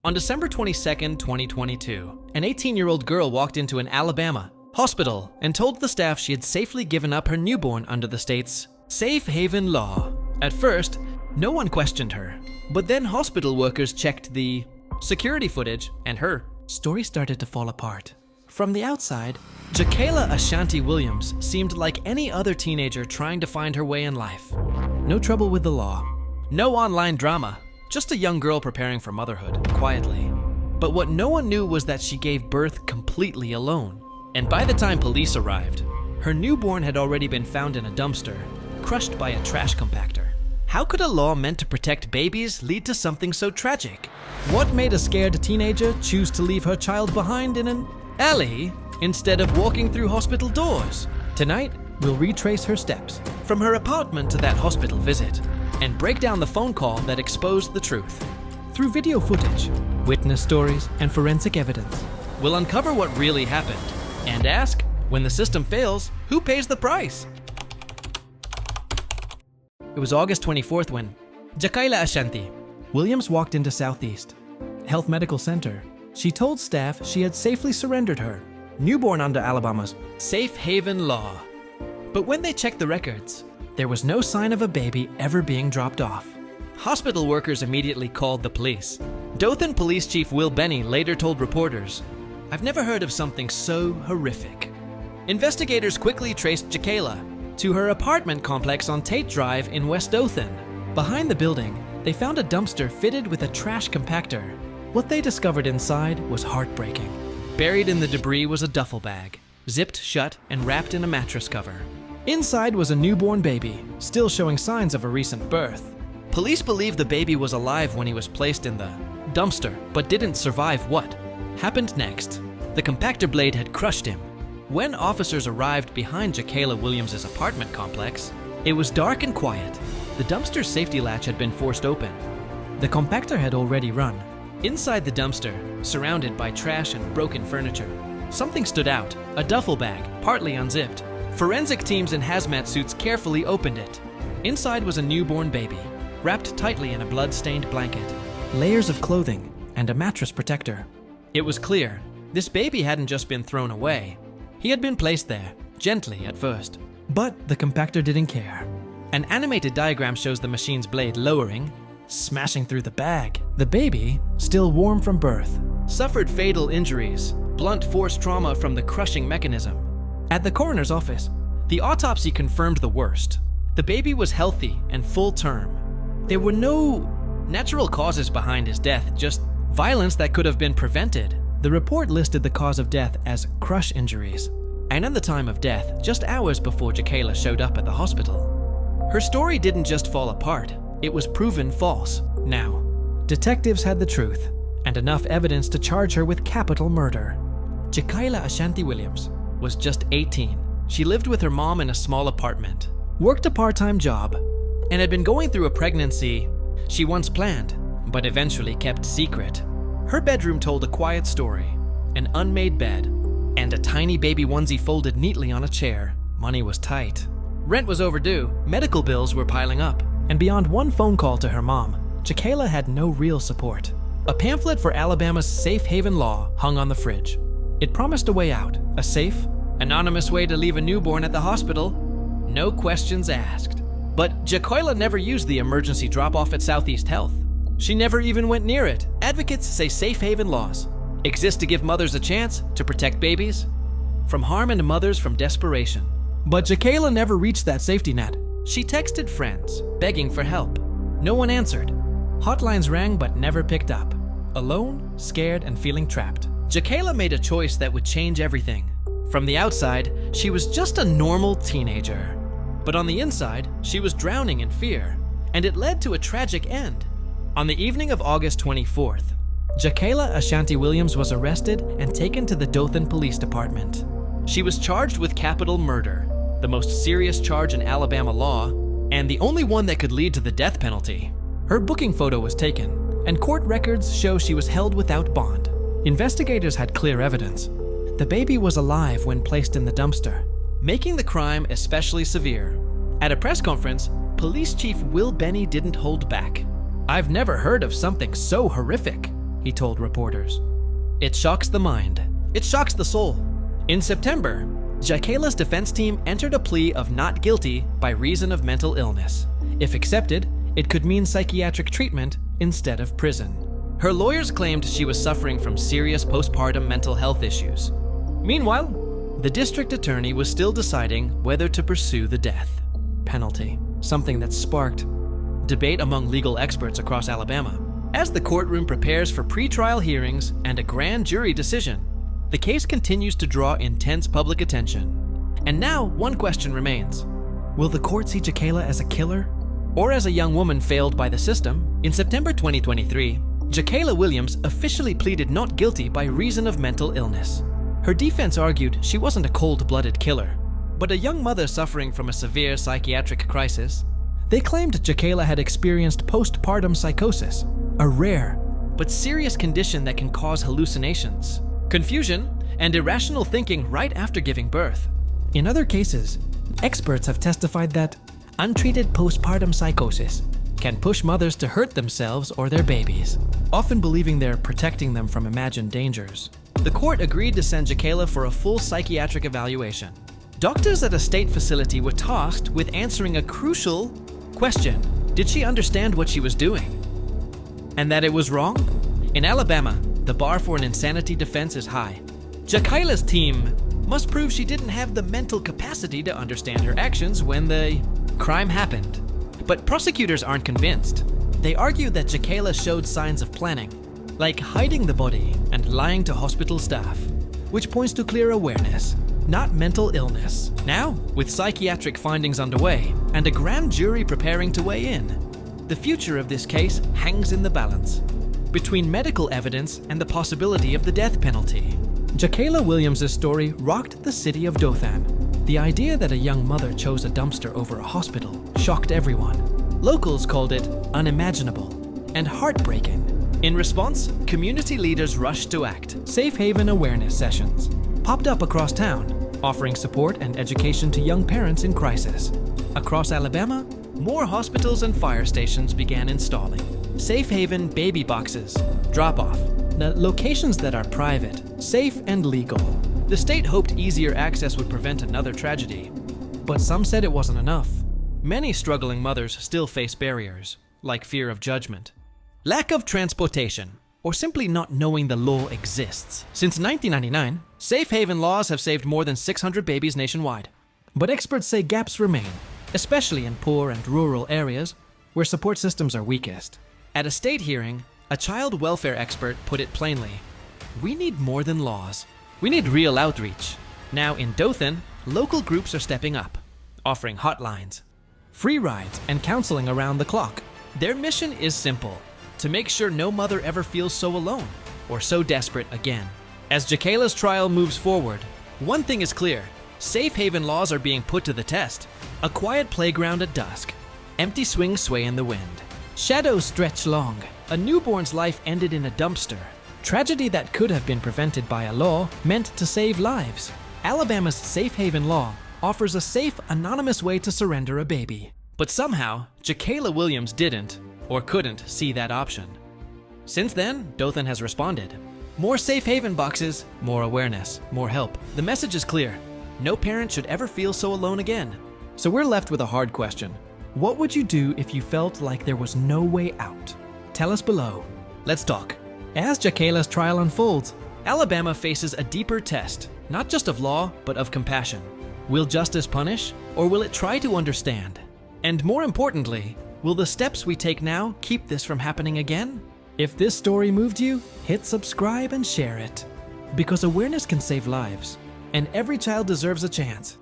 On December 22, 2022, an 18-year-old girl walked into an Alabama hospital and told the staff she had safely given up her newborn under the state's safe haven law. At first, no one questioned her, but then hospital workers checked the security footage and her story started to fall apart. From the outside, Jakayla Ashanti Williams seemed like any other teenager trying to find her way in life. No trouble with the law, no online drama, just a young girl preparing for motherhood, quietly. But what no one knew was that she gave birth completely alone. And by the time police arrived, her newborn had already been found in a dumpster, crushed by a trash compactor. How could a law meant to protect babies lead to something so tragic? What made a scared teenager choose to leave her child behind in an alley instead of walking through hospital doors? Tonight, we'll retrace her steps, from her apartment to that hospital visit, and break down the phone call that exposed the truth. Through video footage, witness stories, and forensic evidence, we'll uncover what really happened and ask, when the system fails, who pays the price? It was August 24th when Jakayla Ashanti Williams walked into Southeast Health Medical Center. She told staff she had safely surrendered her newborn under Alabama's safe haven law. But when they checked the records, there was no sign of a baby ever being dropped off. Hospital workers immediately called the police. Dothan Police Chief Will Benny later told reporters, "I've never heard of something so horrific." Investigators quickly traced Jakayla to her apartment complex on Tate Drive in West Dothan. Behind the building, they found a dumpster fitted with a trash compactor. What they discovered inside was heartbreaking. Buried in the debris was a duffel bag, zipped shut and wrapped in a mattress cover. Inside was a newborn baby, still showing signs of a recent birth. Police believe the baby was alive when he was placed in the dumpster, but didn't survive what happened next. The compactor blade had crushed him. When officers arrived behind Jakayla Williams' apartment complex, it was dark and quiet. The dumpster's safety latch had been forced open. The compactor had already run. Inside the dumpster, surrounded by trash and broken furniture, something stood out, a duffel bag, partly unzipped. Forensic teams in hazmat suits carefully opened it. Inside was a newborn baby, wrapped tightly in a blood-stained blanket, layers of clothing, and a mattress protector. It was clear, this baby hadn't just been thrown away. He had been placed there, gently at first. But the compactor didn't care. An animated diagram shows the machine's blade lowering, smashing through the bag. The baby, still warm from birth, suffered fatal injuries, blunt force trauma from the crushing mechanism. At the coroner's office, the autopsy confirmed the worst. The baby was healthy and full term. There were no natural causes behind his death, just violence that could have been prevented. The report listed the cause of death as crush injuries, and at the time of death, just hours before Jakayla showed up at the hospital. Her story didn't just fall apart, it was proven false. Now, detectives had the truth, and enough evidence to charge her with capital murder. Jakayla Ashanti Williams was just 18. She lived with her mom in a small apartment, worked a part-time job, and had been going through a pregnancy she once planned, but eventually kept secret. Her bedroom told a quiet story, an unmade bed, and a tiny baby onesie folded neatly on a chair. Money was tight. Rent was overdue, medical bills were piling up, and beyond one phone call to her mom, Jakayla had no real support. A pamphlet for Alabama's safe haven law hung on the fridge. It promised a way out, a safe, anonymous way to leave a newborn at the hospital, no questions asked. But Jakayla never used the emergency drop-off at Southeast Health. She never even went near it. Advocates say safe haven laws exist to give mothers a chance to protect babies from harm and mothers from desperation. But Jakayla never reached that safety net. She texted friends, begging for help. No one answered. Hotlines rang but never picked up. Alone, scared, and feeling trapped, Jakayla made a choice that would change everything. From the outside, she was just a normal teenager. But on the inside, she was drowning in fear, and it led to a tragic end. On the evening of August 24th, Jakayla Ashanti Williams was arrested and taken to the Dothan Police Department. She was charged with capital murder, the most serious charge in Alabama law, and the only one that could lead to the death penalty. Her booking photo was taken, and court records show she was held without bond. Investigators had clear evidence. The baby was alive when placed in the dumpster, making the crime especially severe. At a press conference, Police Chief Will Benny didn't hold back. "I've never heard of something so horrific," he told reporters. It shocks the mind. It shocks the soul. In September, Jakayla's defense team entered a plea of not guilty by reason of mental illness. If accepted, it could mean psychiatric treatment instead of prison. Her lawyers claimed she was suffering from serious postpartum mental health issues. Meanwhile, the district attorney was still deciding whether to pursue the death penalty, something that sparked debate among legal experts across Alabama. As the courtroom prepares for pre-trial hearings and a grand jury decision, the case continues to draw intense public attention. And now, one question remains. Will the court see Jakayla as a killer or as a young woman failed by the system? In September 2023, Jakayla Williams officially pleaded not guilty by reason of mental illness. Her defense argued she wasn't a cold-blooded killer, but a young mother suffering from a severe psychiatric crisis. They claimed Jakayla had experienced postpartum psychosis, a rare but serious condition that can cause hallucinations, confusion, and irrational thinking right after giving birth. In other cases, experts have testified that untreated postpartum psychosis can push mothers to hurt themselves or their babies, often believing they're protecting them from imagined dangers. The court agreed to send Jakayla for a full psychiatric evaluation. Doctors at a state facility were tasked with answering a crucial question. Did she understand what she was doing? And that it was wrong? In Alabama, the bar for an insanity defense is high. Jakayla's team must prove she didn't have the mental capacity to understand her actions when the crime happened. But prosecutors aren't convinced. They argue that Jakayla showed signs of planning, like hiding the body and lying to hospital staff, which points to clear awareness, not mental illness. Now, with psychiatric findings underway and a grand jury preparing to weigh in, the future of this case hangs in the balance between medical evidence and the possibility of the death penalty. Jakayla Williams' story rocked the city of Dothan. The idea that a young mother chose a dumpster over a hospital shocked everyone. Locals called it unimaginable and heartbreaking. In response, community leaders rushed to act. Safe haven awareness sessions popped up across town, offering support and education to young parents in crisis. Across Alabama, more hospitals and fire stations began installing safe haven baby boxes, drop-off, locations that are private, safe, and legal. The state hoped easier access would prevent another tragedy, but some said it wasn't enough. Many struggling mothers still face barriers, like fear of judgment, lack of transportation, or simply not knowing the law exists. Since 1999, safe haven laws have saved more than 600 babies nationwide. But experts say gaps remain, especially in poor and rural areas where support systems are weakest. At a state hearing, a child welfare expert put it plainly: we need more than laws. We need real outreach. Now in Dothan, local groups are stepping up, offering hotlines, free rides, and counseling around the clock. Their mission is simple: to make sure no mother ever feels so alone or so desperate again. As Jakayla's trial moves forward, one thing is clear: safe haven laws are being put to the test. A quiet playground at dusk, empty swings sway in the wind, shadows stretch long. A newborn's life ended in a dumpster. Tragedy that could have been prevented by a law meant to save lives. Alabama's safe haven law offers a safe, anonymous way to surrender a baby. But somehow, Jakayla Williams didn't or couldn't see that option. Since then, Dothan has responded. More safe haven boxes, more awareness, more help. The message is clear: no parent should ever feel so alone again. So we're left with a hard question. What would you do if you felt like there was no way out? Tell us below. Let's talk. As Jakayla's trial unfolds, Alabama faces a deeper test, not just of law, but of compassion. Will justice punish, or will it try to understand? And more importantly, will the steps we take now keep this from happening again? If this story moved you, hit subscribe and share it. Because awareness can save lives, and every child deserves a chance.